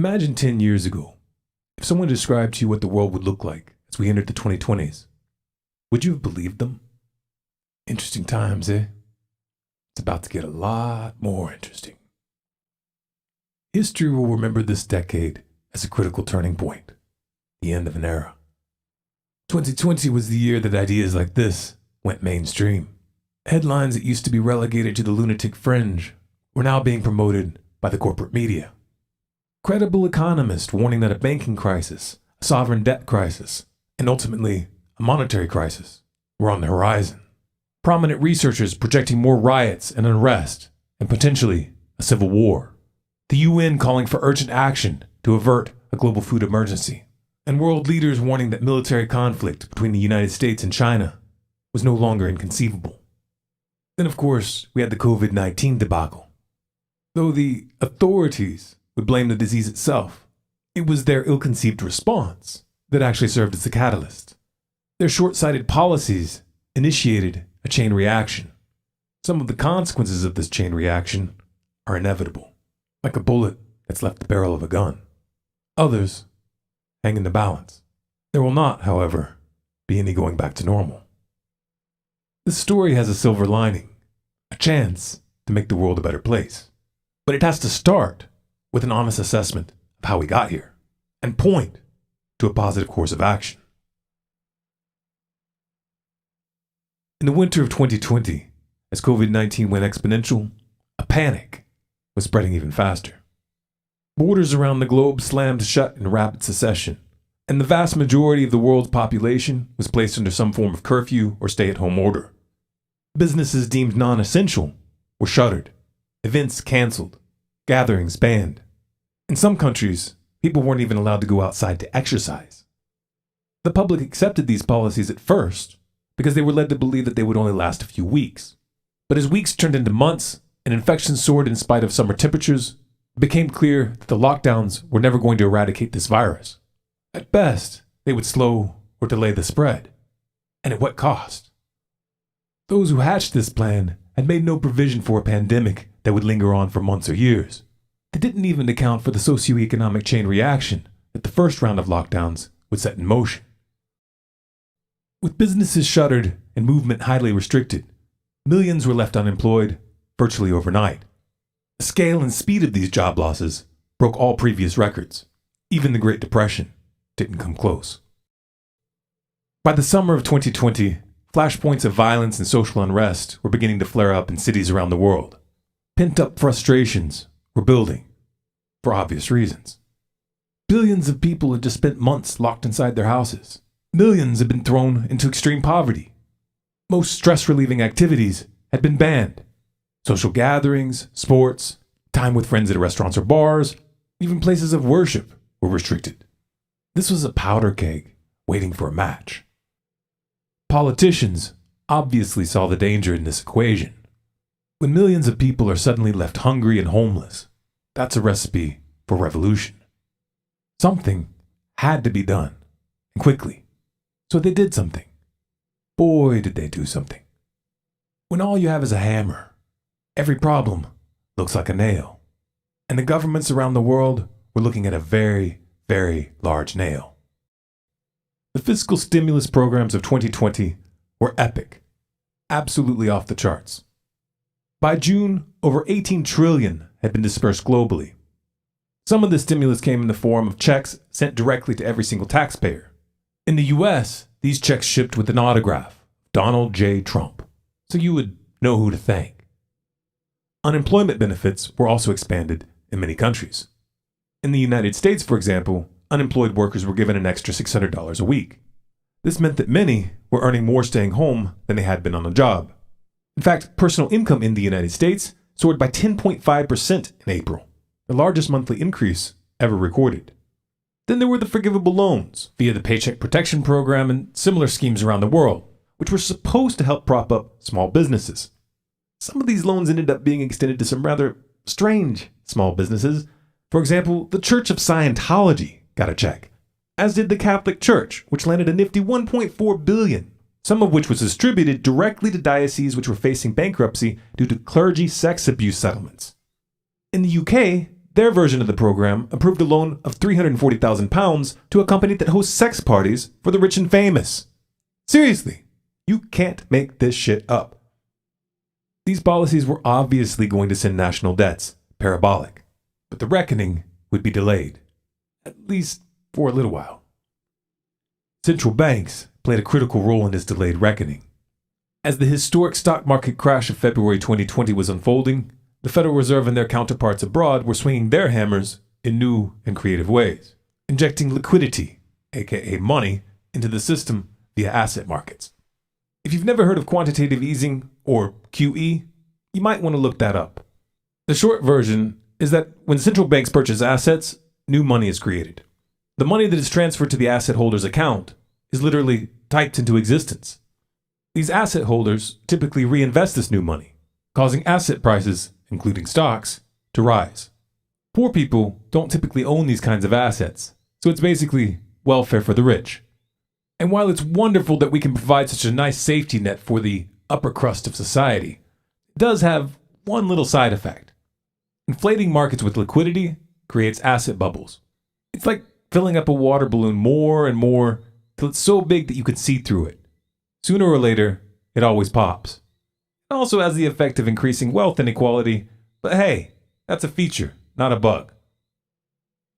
Imagine 10 years ago, if someone described to you what the world would look like as we entered the 2020s. Would you have believed them? Interesting times, eh? It's about to get a lot more interesting. History will remember this decade as a critical turning point, the end of an era. 2020 was the year that ideas like this went mainstream. Headlines that used to be relegated to the lunatic fringe were now being promoted by the corporate media. Credible economists warning that a banking crisis, a sovereign debt crisis, and ultimately a monetary crisis were on the horizon. Prominent researchers projecting more riots and unrest, and potentially a civil war. The UN calling for urgent action to avert a global food emergency. And world leaders warning that military conflict between the United States and China was no longer inconceivable. Then, of course, we had the COVID-19 debacle. Though the authorities would blame the disease itself, it was their ill-conceived response that actually served as the catalyst. Their short-sighted policies initiated a chain reaction. Some of the consequences of this chain reaction are inevitable, like a bullet that's left the barrel of a gun. Others hang in the balance. There will not, however, be any going back to normal. This story has a silver lining, a chance to make the world a better place. But it has to start with an honest assessment of how we got here and point to a positive course of action. In the winter of 2020, as COVID-19 went exponential, a panic was spreading even faster. Borders around the globe slammed shut in rapid succession, and the vast majority of the world's population was placed under some form of curfew or stay-at-home order. Businesses deemed non-essential were shuttered, events canceled, gatherings banned. In some countries, people weren't even allowed to go outside to exercise. The public accepted these policies at first because they were led to believe that they would only last a few weeks. But as weeks turned into months and infections soared in spite of summer temperatures, it became clear that the lockdowns were never going to eradicate this virus. At best, they would slow or delay the spread. And at what cost? Those who hatched this plan had made no provision for a pandemic that would linger on for months or years. They didn't even account for the socioeconomic chain reaction that the first round of lockdowns would set in motion. With businesses shuttered and movement highly restricted, millions were left unemployed virtually overnight. The scale and speed of these job losses broke all previous records. Even the Great Depression didn't come close. By the summer of 2020, flashpoints of violence and social unrest were beginning to flare up in cities around the world. Pent-up frustrations were building, for obvious reasons. Billions of people had just spent months locked inside their houses. Millions had been thrown into extreme poverty. Most stress-relieving activities had been banned. Social gatherings, sports, time with friends at restaurants or bars, even places of worship were restricted. This was a powder keg waiting for a match. Politicians obviously saw the danger in this equation. When millions of people are suddenly left hungry and homeless, that's a recipe for revolution. Something had to be done, and quickly. So they did something. Boy, did they do something. When all you have is a hammer, every problem looks like a nail. And the governments around the world were looking at a very, very large nail. The fiscal stimulus programs of 2020 were epic, absolutely off the charts. By June, over 18 trillion had been dispersed globally. Some of the stimulus came in the form of checks sent directly to every single taxpayer. In the US, these checks shipped with an autograph, Donald J. Trump, so you would know who to thank. Unemployment benefits were also expanded in many countries. In the United States, for example, unemployed workers were given an extra $600 a week. This meant that many were earning more staying home than they had been on a job. In fact, personal income in the United States soared by 10.5% in April, the largest monthly increase ever recorded. Then there were the forgivable loans via the Paycheck Protection Program and similar schemes around the world, which were supposed to help prop up small businesses. Some of these loans ended up being extended to some rather strange small businesses. For example, the Church of Scientology got a check, as did the Catholic Church, which landed a nifty $1.4 billion, some of which was distributed directly to dioceses which were facing bankruptcy due to clergy sex abuse settlements. In the UK, their version of the program approved a loan of £340,000 to a company that hosts sex parties for the rich and famous. Seriously, you can't make this shit up. These policies were obviously going to send national debts parabolic, but the reckoning would be delayed, at least for a little while. Central banks played a critical role in this delayed reckoning. As the historic stock market crash of February 2020 was unfolding, the Federal Reserve and their counterparts abroad were swinging their hammers in new and creative ways, injecting liquidity, aka money, into the system via asset markets. If you've never heard of quantitative easing, or QE, you might want to look that up. The short version is that when central banks purchase assets, new money is created. The money that is transferred to the asset holder's account is literally typed into existence. These asset holders typically reinvest this new money, causing asset prices, including stocks, to rise. Poor people don't typically own these kinds of assets, so it's basically welfare for the rich. And while it's wonderful that we can provide such a nice safety net for the upper crust of society, it does have one little side effect. Inflating markets with liquidity creates asset bubbles. It's like filling up a water balloon more and more till it's so big that you can see through it. Sooner or later, it always pops. It also has the effect of increasing wealth inequality, but hey, that's a feature, not a bug.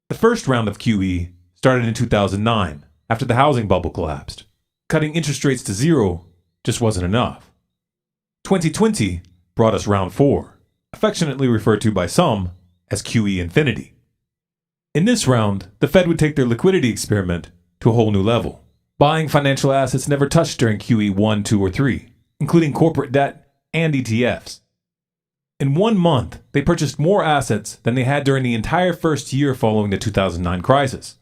The first round of QE started in 2009, after the housing bubble collapsed. Cutting interest rates to zero just wasn't enough. 2020 brought us round 4, affectionately referred to by some as QE Infinity. In this round, the Fed would take their liquidity experiment to a whole new level, buying financial assets never touched during QE 1, 2, or 3, including corporate debt and ETFs. In 1 month, they purchased more assets than they had during the entire first year following the 2009 crisis.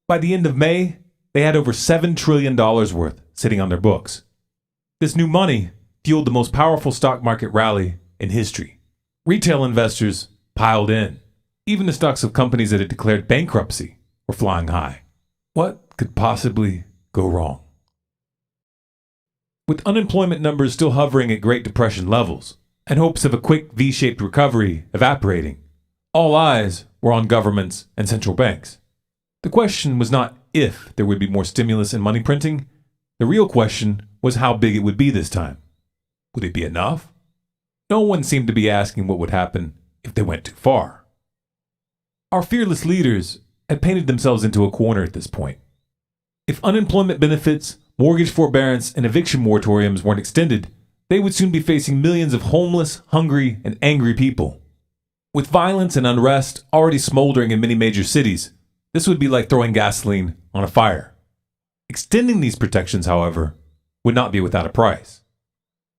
By the end of May, they had over $7 trillion worth sitting on their books. This new money fueled the most powerful stock market rally in history. Retail investors piled in. Even the stocks of companies that had declared bankruptcy were flying high. What could possibly go wrong? With unemployment numbers still hovering at Great Depression levels and hopes of a quick V-shaped recovery evaporating, all eyes were on governments and central banks. The question was not if there would be more stimulus and money printing. The real question was how big it would be this time. Would it be enough? No one seemed to be asking what would happen if they went too far. Our fearless leaders had painted themselves into a corner at this point. If unemployment benefits, mortgage forbearance, and eviction moratoriums weren't extended, they would soon be facing millions of homeless, hungry, and angry people. With violence and unrest already smoldering in many major cities, this would be like throwing gasoline on a fire. Extending these protections, however, would not be without a price.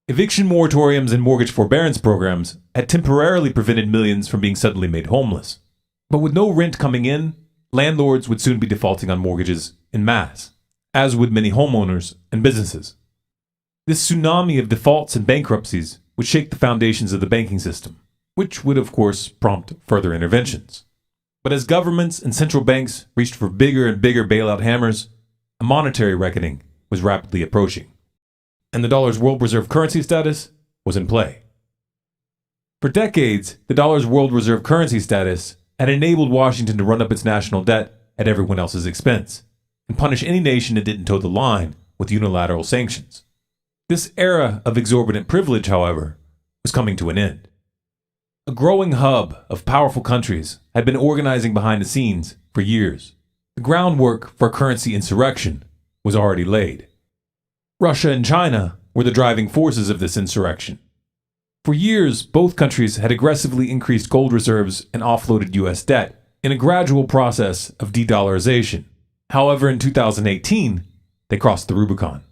Eviction moratoriums and mortgage forbearance programs had temporarily prevented millions from being suddenly made homeless. But with no rent coming in, landlords would soon be defaulting on mortgages en masse, as would many homeowners and businesses. This tsunami of defaults and bankruptcies would shake the foundations of the banking system, which would of course prompt further interventions. But as governments and central banks reached for bigger and bigger bailout hammers, a monetary reckoning was rapidly approaching, and the dollar's world reserve currency status was in play. For decades, the dollar's world reserve currency status had enabled Washington to run up its national debt at everyone else's expense and punish any nation that didn't toe the line with unilateral sanctions. This era of exorbitant privilege, however, was coming to an end. A growing hub of powerful countries had been organizing behind the scenes for years. The groundwork for currency insurrection was already laid. Russia and China were the driving forces of this insurrection. For years, both countries had aggressively increased gold reserves and offloaded U.S. debt in a gradual process of de-dollarization. However, in 2018, they crossed the Rubicon.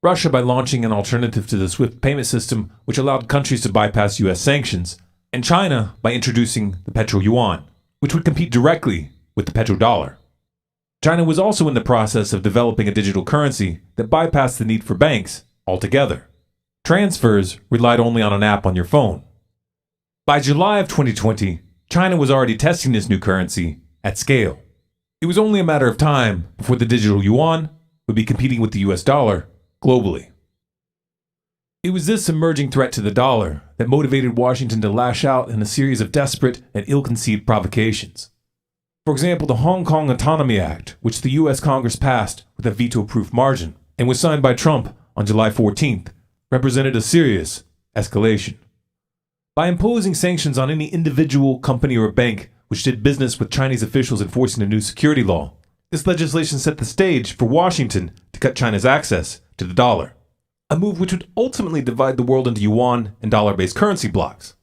Russia by launching an alternative to the SWIFT payment system, which allowed countries to bypass U.S. sanctions, and China by introducing the petro-yuan, which would compete directly with the petrodollar. China was also in the process of developing a digital currency that bypassed the need for banks altogether. Transfers relied only on an app on your phone. By July of 2020, China was already testing this new currency at scale. It was only a matter of time before the digital yuan would be competing with the US dollar globally. It was this emerging threat to the dollar that motivated Washington to lash out in a series of desperate and ill-conceived provocations. For example, the Hong Kong Autonomy Act, which the U.S. Congress passed with a veto-proof margin and was signed by Trump on July 14th, represented a serious escalation. By imposing sanctions on any individual, company, or bank which did business with Chinese officials enforcing a new security law, this legislation set the stage for Washington to cut China's access to the dollar, a move which would ultimately divide the world into yuan and dollar-based currency blocks.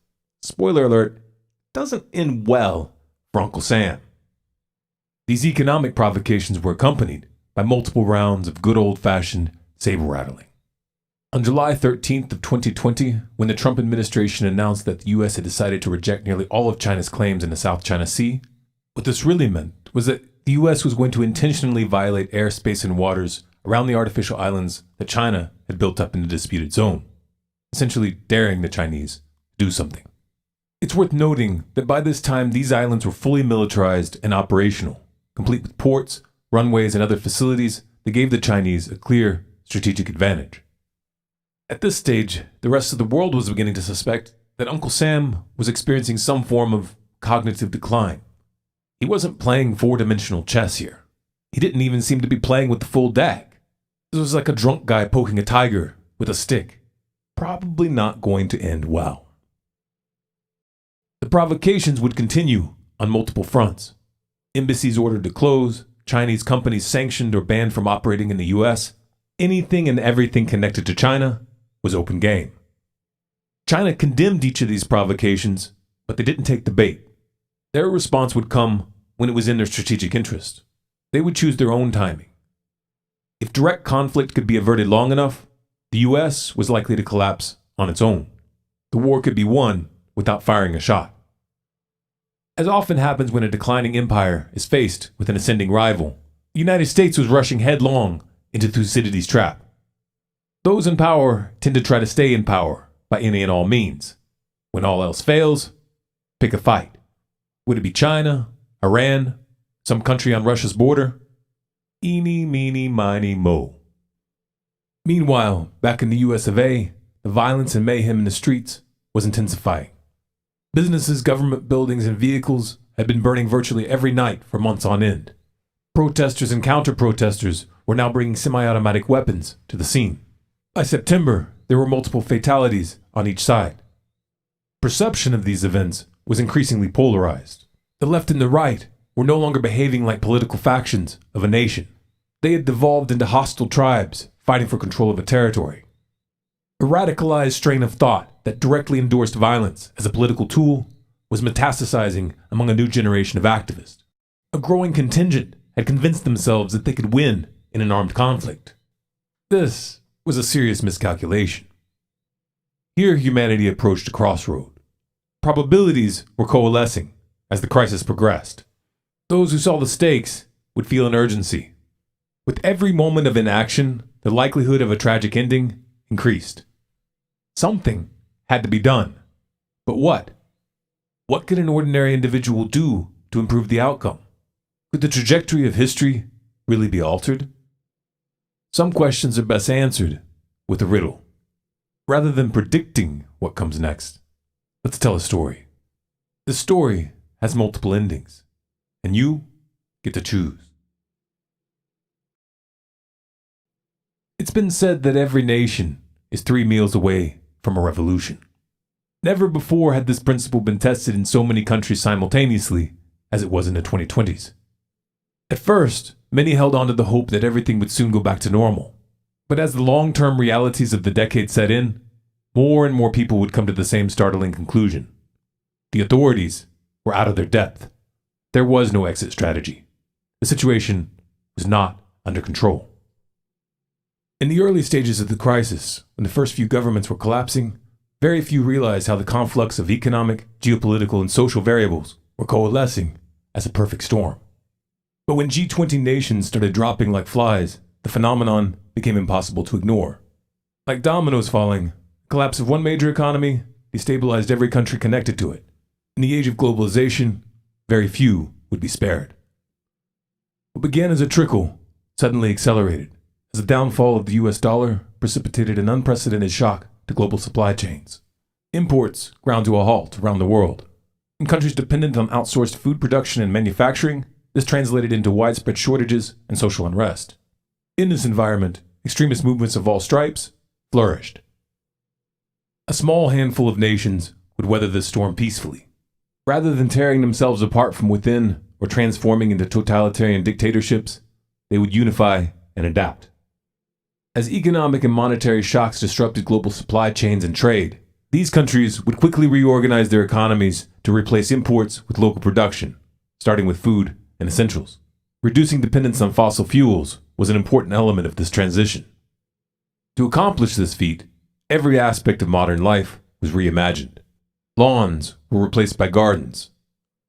Spoiler alert, doesn't end well for Uncle Sam. These economic provocations were accompanied by multiple rounds of good old-fashioned saber-rattling. On July 13th of 2020, when the Trump administration announced that the U.S. had decided to reject nearly all of China's claims in the South China Sea, what this really meant was that the U.S. was going to intentionally violate airspace and waters around the artificial islands that China had built up in the disputed zone, essentially daring the Chinese to do something. It's worth noting that by this time these islands were fully militarized and operational, complete with ports, runways, and other facilities that gave the Chinese a clear strategic advantage. At this stage, the rest of the world was beginning to suspect that Uncle Sam was experiencing some form of cognitive decline. He wasn't playing four-dimensional chess here. He didn't even seem to be playing with the full deck. This was like a drunk guy poking a tiger with a stick. Probably not going to end well. The provocations would continue on multiple fronts. Embassies ordered to close, Chinese companies sanctioned or banned from operating in the U.S. Anything and everything connected to China was open game. China condemned each of these provocations, but they didn't take the bait. Their response would come when it was in their strategic interest. They would choose their own timing. If direct conflict could be averted long enough, the U.S. was likely to collapse on its own. The war could be won without firing a shot. As often happens when a declining empire is faced with an ascending rival, the United States was rushing headlong into Thucydides' trap. Those in power tend to try to stay in power by any and all means. When all else fails, pick a fight. Would it be China, Iran, some country on Russia's border? Eeny, meeny, miny, mo. Meanwhile, back in the US of A, the violence and mayhem in the streets was intensifying. Businesses, government buildings, and vehicles had been burning virtually every night for months on end. Protesters and counter-protesters were now bringing semi-automatic weapons to the scene. By September, there were multiple fatalities on each side. Perception of these events was increasingly polarized. The left and the right were no longer behaving like political factions of a nation. They had devolved into hostile tribes fighting for control of a territory. A radicalized strain of thought that directly endorsed violence as a political tool was metastasizing among a new generation of activists. A growing contingent had convinced themselves that they could win in an armed conflict. This was a serious miscalculation. Here humanity approached a crossroad. Probabilities were coalescing as the crisis progressed. Those who saw the stakes would feel an urgency. With every moment of inaction, the likelihood of a tragic ending increased. Something had to be done. But what? What could an ordinary individual do to improve the outcome? Could the trajectory of history really be altered? Some questions are best answered with a riddle. Rather than predicting what comes next, let's tell a story. The story has multiple endings, and you get to choose. It's been said that every nation is 3 meals away from a revolution. Never before had this principle been tested in so many countries simultaneously as it was in the 2020s. At first, many held on to the hope that everything would soon go back to normal. But as the long-term realities of the decade set in, more and more people would come to the same startling conclusion. The authorities were out of their depth. There was no exit strategy. The situation was not under control. In the early stages of the crisis, when the first few governments were collapsing, very few realized how the conflux of economic, geopolitical, and social variables were coalescing as a perfect storm. But when G20 nations started dropping like flies, the phenomenon became impossible to ignore. Like dominoes falling, the collapse of one major economy destabilized every country connected to it. In the age of globalization, very few would be spared. What began as a trickle suddenly accelerated, as the downfall of the US dollar precipitated an unprecedented shock to global supply chains. Imports ground to a halt around the world. In countries dependent on outsourced food production and manufacturing, this translated into widespread shortages and social unrest. In this environment, extremist movements of all stripes flourished. A small handful of nations would weather this storm peacefully. Rather than tearing themselves apart from within or transforming into totalitarian dictatorships, they would unify and adapt. As economic and monetary shocks disrupted global supply chains and trade, these countries would quickly reorganize their economies to replace imports with local production, starting with food and essentials. Reducing dependence on fossil fuels was an important element of this transition. To accomplish this feat, every aspect of modern life was reimagined. Lawns were replaced by gardens.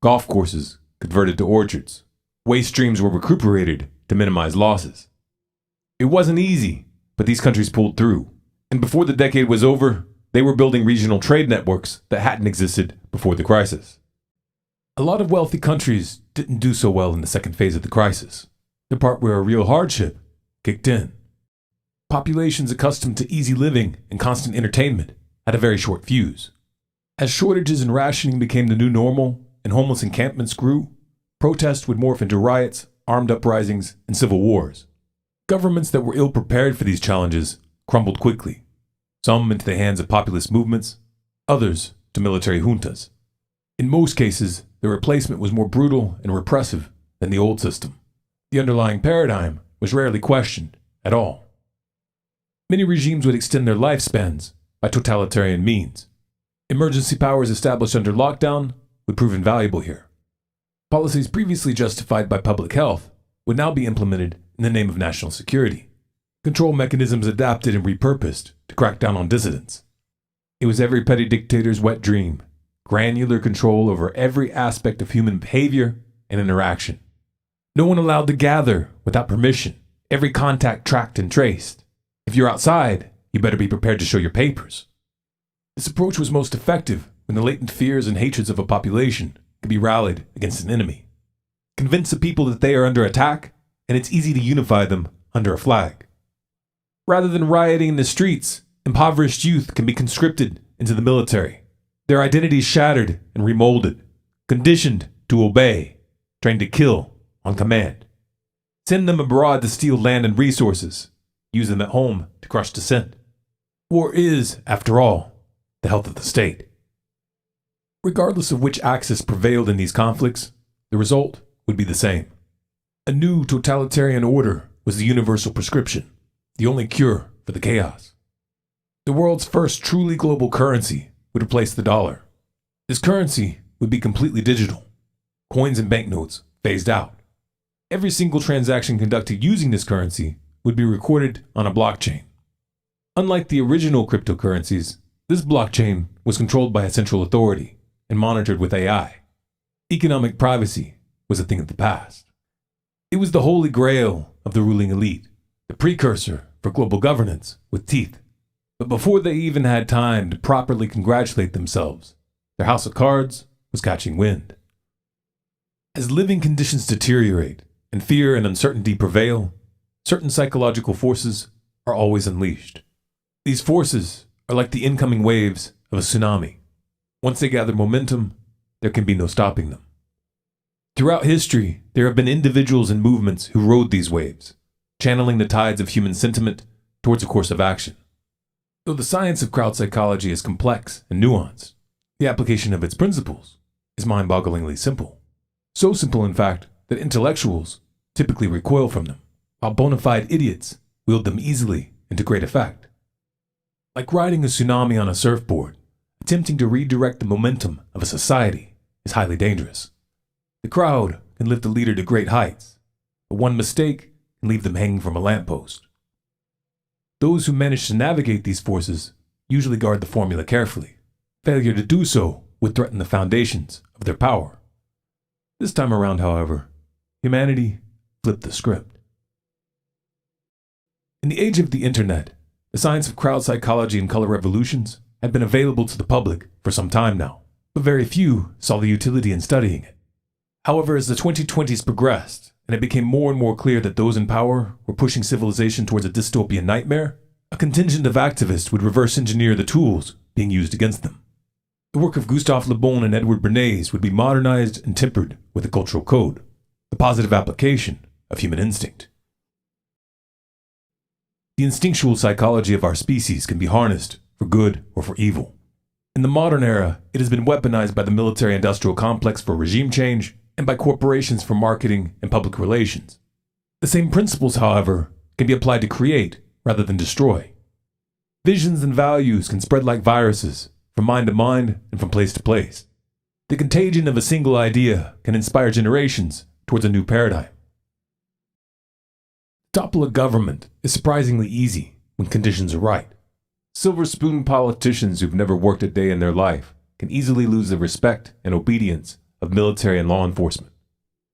Golf courses converted to orchards. Waste streams were recuperated to minimize losses. It wasn't easy, but these countries pulled through. And before the decade was over, they were building regional trade networks that hadn't existed before the crisis. A lot of wealthy countries didn't do so well in the second phase of the crisis, the part where a real hardship kicked in. Populations accustomed to easy living and constant entertainment had a very short fuse. As shortages and rationing became the new normal and homeless encampments grew, protests would morph into riots, armed uprisings, and civil wars. Governments that were ill-prepared for these challenges crumbled quickly, some into the hands of populist movements, others to military juntas. In most cases, the replacement was more brutal and repressive than the old system. The underlying paradigm was rarely questioned at all. Many regimes would extend their lifespans by totalitarian means. Emergency powers established under lockdown would prove invaluable here. Policies previously justified by public health would now be implemented in the name of national security. Control mechanisms adapted and repurposed to crack down on dissidents. It was every petty dictator's wet dream, granular control over every aspect of human behavior and interaction. No one allowed to gather without permission, every contact tracked and traced. If you're outside, you better be prepared to show your papers. This approach was most effective when the latent fears and hatreds of a population could be rallied against an enemy. Convince the people that they are under attack, and it's easy to unify them under a flag. Rather than rioting in the streets, impoverished youth can be conscripted into the military, their identities shattered and remolded, conditioned to obey, trained to kill on command. Send them abroad to steal land and resources, use them at home to crush dissent. War is, after all, the health of the state. Regardless of which axis prevailed in these conflicts, the result would be the same. A new totalitarian order was the universal prescription, the only cure for the chaos. The world's first truly global currency would replace the dollar. This currency would be completely digital. Coins and banknotes phased out. Every single transaction conducted using this currency would be recorded on a blockchain. Unlike the original cryptocurrencies, this blockchain was controlled by a central authority and monitored with AI. Economic privacy was a thing of the past. It was the holy grail of the ruling elite, the precursor for global governance with teeth. But before they even had time to properly congratulate themselves, their house of cards was catching wind. As living conditions deteriorate and fear and uncertainty prevail, certain psychological forces are always unleashed. These forces are like the incoming waves of a tsunami. Once they gather momentum, there can be no stopping them. Throughout history, there have been individuals and movements who rode these waves, channeling the tides of human sentiment towards a course of action. Though the science of crowd psychology is complex and nuanced, the application of its principles is mind-bogglingly simple. So simple, in fact, that intellectuals typically recoil from them, while bona fide idiots wield them easily and to great effect. Like riding a tsunami on a surfboard, attempting to redirect the momentum of a society is highly dangerous. The crowd can lift a leader to great heights, but one mistake can leave them hanging from a lamppost. Those who manage to navigate these forces usually guard the formula carefully. Failure to do so would threaten the foundations of their power. This time around, however, humanity flipped the script. In the age of the internet, the science of crowd psychology and color revolutions had been available to the public for some time now, but very few saw the utility in studying it. However, as the 2020s progressed, and it became more and more clear that those in power were pushing civilization towards a dystopian nightmare, a contingent of activists would reverse engineer the tools being used against them. The work of Gustave Le Bon and Edward Bernays would be modernized and tempered with a cultural code, the positive application of human instinct. The instinctual psychology of our species can be harnessed for good or for evil. In the modern era, it has been weaponized by the military-industrial complex for regime change and by corporations for marketing and public relations. The same principles, however, can be applied to create rather than destroy. Visions and values can spread like viruses, from mind to mind and from place to place. The contagion of a single idea can inspire generations towards a new paradigm. To topple a government is surprisingly easy when conditions are right. Silver spoon politicians who've never worked a day in their life can easily lose the respect and obedience of military and law enforcement.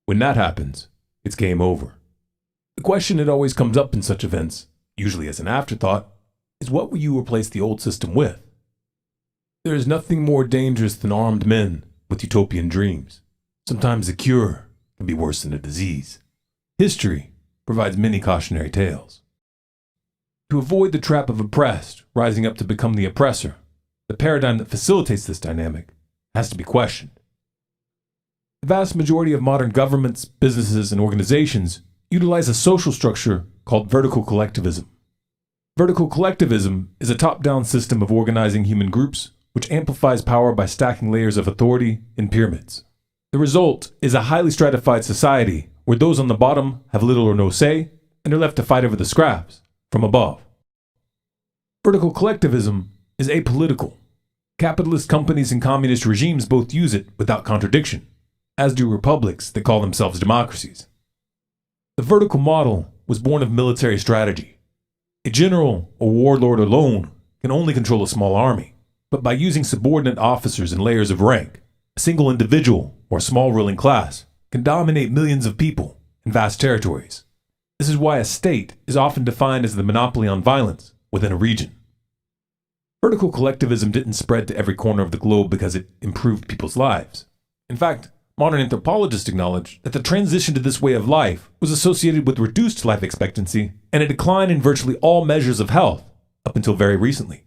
When that happens, it's game over. The question that always comes up in such events, usually as an afterthought, is what will you replace the old system with? There is nothing more dangerous than armed men with utopian dreams. Sometimes a cure can be worse than a disease. History provides many cautionary tales. To avoid the trap of oppressed rising up to become the oppressor, the paradigm that facilitates this dynamic has to be questioned. The vast majority of modern governments, businesses, and organizations utilize a social structure called vertical collectivism. Vertical collectivism is a top-down system of organizing human groups which amplifies power by stacking layers of authority in pyramids. The result is a highly stratified society where those on the bottom have little or no say and are left to fight over the scraps from above. Vertical collectivism is apolitical. Capitalist companies and communist regimes both use it without contradiction, as do republics that call themselves democracies. The vertical model was born of military strategy. A general or warlord alone can only control a small army, but by using subordinate officers and layers of rank, a single individual or small ruling class can dominate millions of people in vast territories. This is why a state is often defined as the monopoly on violence within a region. Vertical collectivism didn't spread to every corner of the globe because it improved people's lives. In fact, modern anthropologists acknowledge that the transition to this way of life was associated with reduced life expectancy and a decline in virtually all measures of health up until very recently.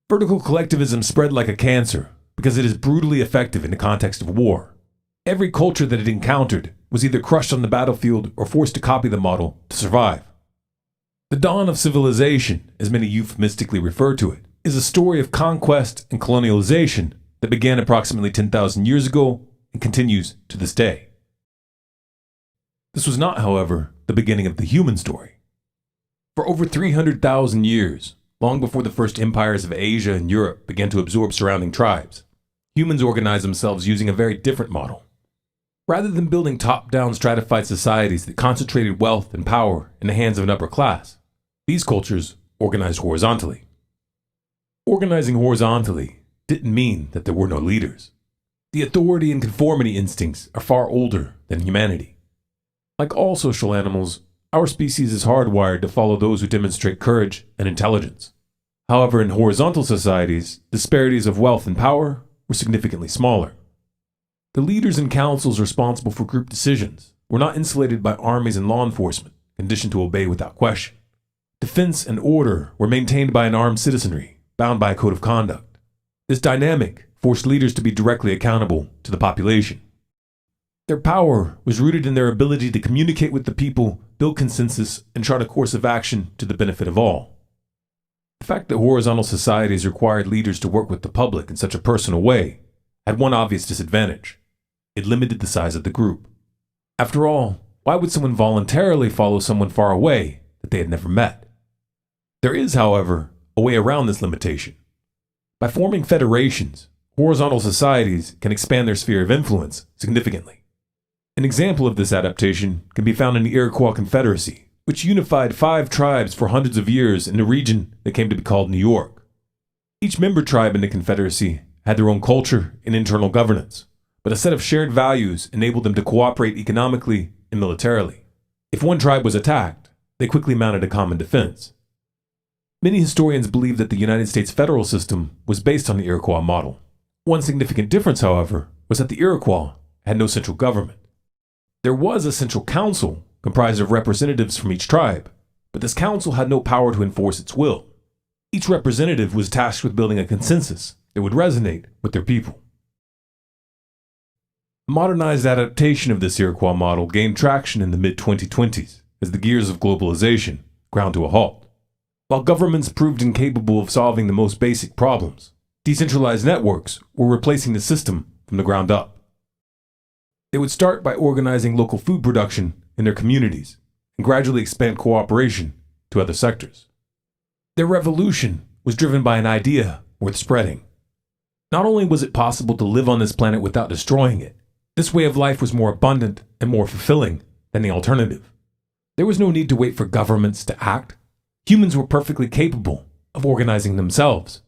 Vertical collectivism spread like a cancer because it is brutally effective in the context of war. Every culture that it encountered was either crushed on the battlefield or forced to copy the model to survive. The dawn of civilization, as many euphemistically refer to it, is a story of conquest and colonialization that began approximately 10,000 years ago and continues to this day. This was not, however, the beginning of the human story. For over 300,000 years, long before the first empires of Asia and Europe began to absorb surrounding tribes, humans organized themselves using a very different model. Rather than building top-down stratified societies that concentrated wealth and power in the hands of an upper class, these cultures organized horizontally. Organizing horizontally didn't mean that there were no leaders. The authority and conformity instincts are far older than humanity. Like all social animals, our species is hardwired to follow those who demonstrate courage and intelligence. However, in horizontal societies, disparities of wealth and power were significantly smaller. The leaders and councils responsible for group decisions were not insulated by armies and law enforcement, conditioned to obey without question. Defense and order were maintained by an armed citizenry, bound by a code of conduct. This dynamic forced leaders to be directly accountable to the population. Their power was rooted in their ability to communicate with the people, build consensus, and chart a course of action to the benefit of all. The fact that horizontal societies required leaders to work with the public in such a personal way had one obvious disadvantage. It limited the size of the group. After all, why would someone voluntarily follow someone far away that they had never met? There is, however, a way around this limitation. By forming federations, horizontal societies can expand their sphere of influence significantly. An example of this adaptation can be found in the Iroquois Confederacy, which unified 5 tribes for hundreds of years in a region that came to be called New York. Each member tribe in the Confederacy had their own culture and internal governance, but a set of shared values enabled them to cooperate economically and militarily. If one tribe was attacked, they quickly mounted a common defense. Many historians believe that the United States federal system was based on the Iroquois model. One significant difference, however, was that the Iroquois had no central government. There was a central council comprised of representatives from each tribe, But this council had no power to enforce its will. Each representative was tasked with building a consensus that would resonate with their people. A modernized adaptation of this Iroquois model gained traction in the mid-2020s as the gears of globalization ground to a halt. While governments proved incapable of solving the most basic problems, decentralized networks were replacing the system from the ground up. They would start by organizing local food production in their communities and gradually expand cooperation to other sectors. Their revolution was driven by an idea worth spreading. Not only was it possible to live on this planet without destroying it, this way of life was more abundant and more fulfilling than the alternative. There was no need to wait for governments to act. Humans were perfectly capable of organizing themselves.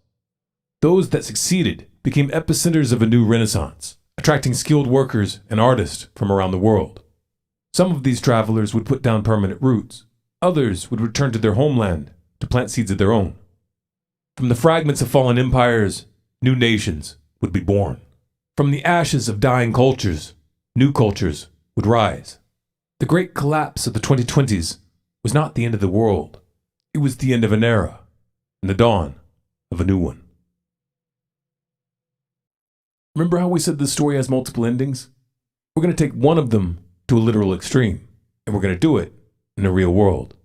Those that succeeded became epicenters of a new renaissance, attracting skilled workers and artists from around the world. Some of these travelers would put down permanent roots. Others would return to their homeland to plant seeds of their own. From the fragments of fallen empires, new nations would be born. From the ashes of dying cultures, new cultures would rise. The great collapse of the 2020s was not the end of the world. It was the end of an era and the dawn of a new one. Remember how we said this story has multiple endings? We're going to take one of them to a literal extreme, and we're going to do it in the real world.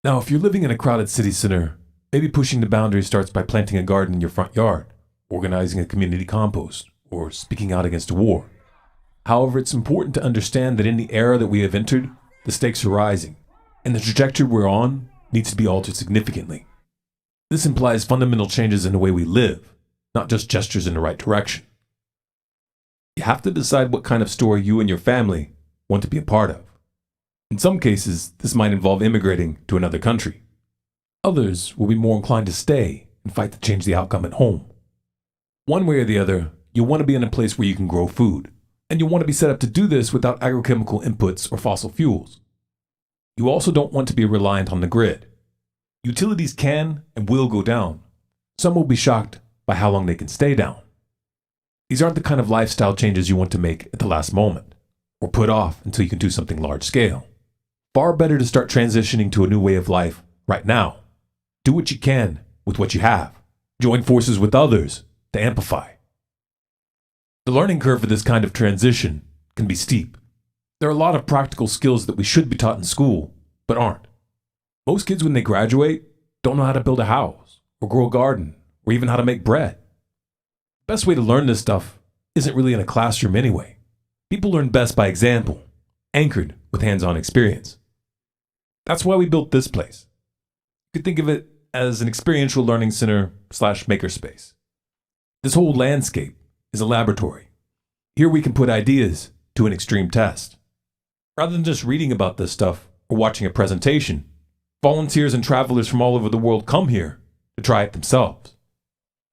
Now, if you're living in a crowded city center, maybe pushing the boundary starts by planting a garden in your front yard, organizing a community compost, or speaking out against a war. However, it's important to understand that in the era that we have entered, the stakes are rising, and the trajectory we're on needs to be altered significantly. This implies fundamental changes in the way we live, not just gestures in the right direction. You have to decide what kind of story you and your family want to be a part of. In some cases, this might involve immigrating to another country. Others will be more inclined to stay and fight to change the outcome at home. One way or the other, you'll want to be in a place where you can grow food, and you'll want to be set up to do this without agrochemical inputs or fossil fuels. You also don't want to be reliant on the grid. Utilities can and will go down. Some will be shocked by how long they can stay down. These aren't the kind of lifestyle changes you want to make at the last moment, or put off until you can do something large scale. Far better to start transitioning to a new way of life right now. Do what you can with what you have. Join forces with others to amplify. The learning curve for this kind of transition can be steep. There are a lot of practical skills that we should be taught in school, but aren't. Most kids, when they graduate, don't know how to build a house, or grow a garden, or even how to make bread. The best way to learn this stuff isn't really in a classroom anyway. People learn best by example, anchored with hands-on experience. That's why we built this place. You could think of it as an experiential learning center / makerspace. This whole landscape is a laboratory. Here we can put ideas to an extreme test. Rather than just reading about this stuff or watching a presentation, volunteers and travelers from all over the world come here to try it themselves.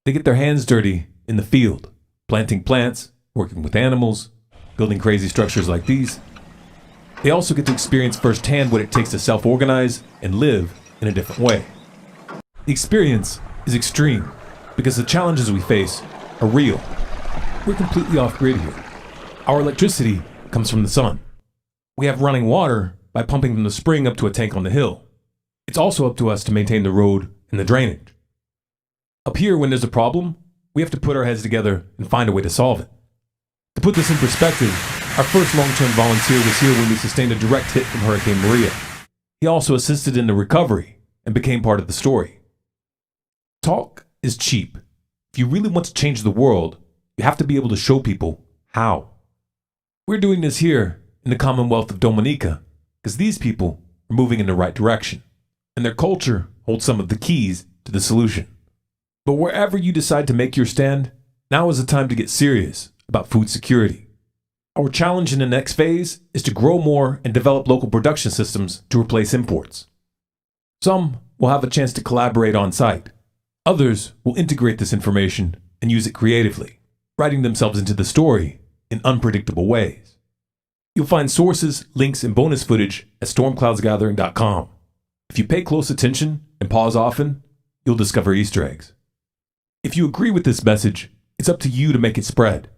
They get their hands dirty in the field, planting plants, working with animals, building crazy structures like these. They also get to experience firsthand what it takes to self-organize and live in a different way. The experience is extreme because the challenges we face are real. We're completely off-grid here. Our electricity comes from the sun. We have running water by pumping from the spring up to a tank on the hill. It's also up to us to maintain the road and the drainage. Up here, when there's a problem, we have to put our heads together and find a way to solve it. To put this in perspective, our first long-term volunteer was here when we sustained a direct hit from Hurricane Maria. He also assisted in the recovery and became part of the story. Talk is cheap. If you really want to change the world, you have to be able to show people how. We're doing this here in the Commonwealth of Dominica because these people are moving in the right direction, and their culture holds some of the keys to the solution. But wherever you decide to make your stand, now is the time to get serious about food security. Our challenge in the next phase is to grow more and develop local production systems to replace imports. Some will have a chance to collaborate on site. Others will integrate this information and use it creatively, writing themselves into the story in unpredictable ways. You'll find sources, links, and bonus footage at stormcloudsgathering.com. If you pay close attention and pause often, you'll discover Easter eggs. If you agree with this message, it's up to you to make it spread.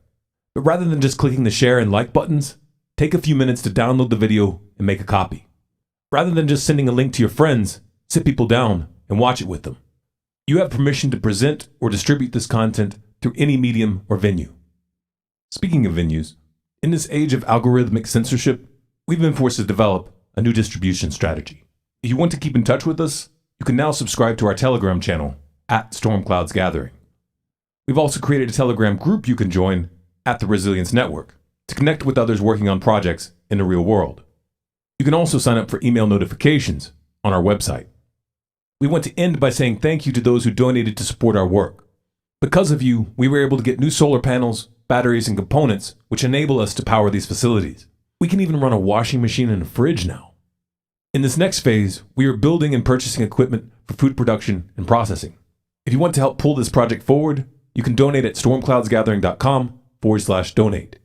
But rather than just clicking the share and like buttons, take a few minutes to download the video and make a copy. Rather than just sending a link to your friends, sit people down and watch it with them. You have permission to present or distribute this content through any medium or venue. Speaking of venues, in this age of algorithmic censorship, we've been forced to develop a new distribution strategy. If you want to keep in touch with us, you can now subscribe to our Telegram channel at Storm Clouds Gathering. We've also created a Telegram group you can join at the Resilience Network to connect with others working on projects in the real world. You can also sign up for email notifications on our website. We want to end by saying thank you to those who donated to support our work. Because of you, we were able to get new solar panels, batteries, and components which enable us to power these facilities. We can even run a washing machine and a fridge now. In this next phase, we are building and purchasing equipment for food production and processing. If you want to help pull this project forward, you can donate at stormcloudsgathering.com/donate.